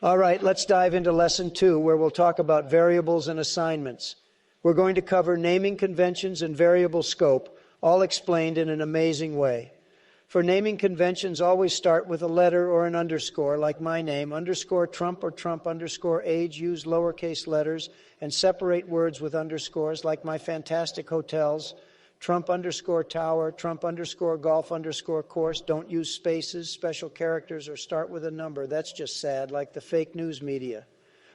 All right, let's dive into Lesson 2, where we'll talk about variables and assignments. We're going to cover naming conventions and variable scope, all explained in an amazing way. For naming conventions, always start with a letter or an underscore, like my name, underscore Trump or Trump underscore age. Use lowercase letters and separate words with underscores, like my fantastic hotels, Trump underscore tower, Trump underscore golf underscore course. Don't use spaces, special characters, or start with a number. That's just sad, like the fake news media.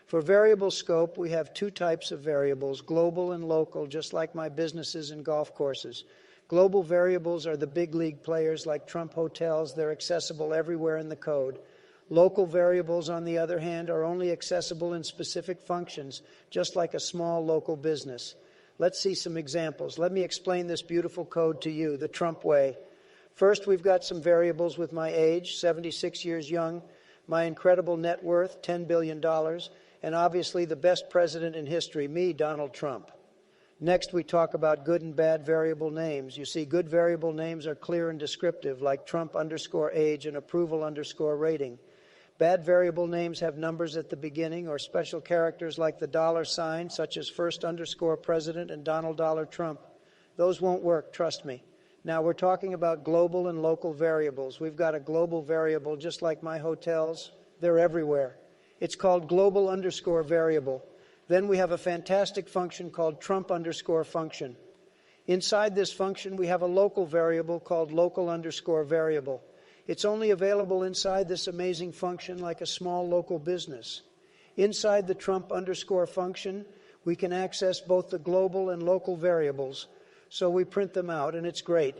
For variable scope, we have two types of variables, global and local, just like my businesses and golf courses. Global variables are the big league players like Trump hotels. They're accessible everywhere in the code. Local variables, on the other hand, are only accessible in specific functions, just like a small local business. Let's see some examples. Let me explain this beautiful code to you, the Trump way. First, we've got some variables with my age, 76 years young, my incredible net worth, $10 billion, and obviously the best president in history, me, Donald Trump. Next, we talk about good and bad variable names. You see, good variable names are clear and descriptive, like Trump underscore age and approval underscore rating. Bad variable names have numbers at the beginning or special characters like the dollar sign, such as first underscore president and Donald Dollar Trump. Those won't work, trust me. Now, we're talking about global and local variables. We've got a global variable, just like my hotels. They're everywhere. It's called global underscore variable. Then we have a fantastic function called Trump underscore function. Inside this function, we have a local variable called local underscore variable. It's only available inside this amazing function like a small local business. Inside the Trump underscore function, we can access both the global and local variables. So we print them out, and it's great.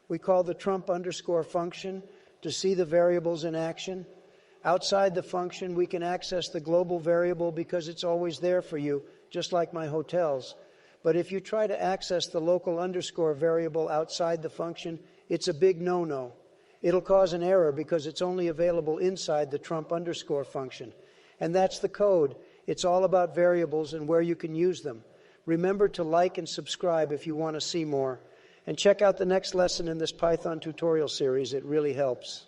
We call the Trump underscore function to see the variables in action. Outside the function, we can access the global variable because it's always there for you, just like my hotels. But if you try to access the local underscore variable outside the function, it's a big no-no. It'll cause an error because it's only available inside the Trump underscore function. And that's the code. It's all about variables and where you can use them. Remember to like and subscribe if you want to see more. And check out the next lesson in this Python tutorial series. It really helps.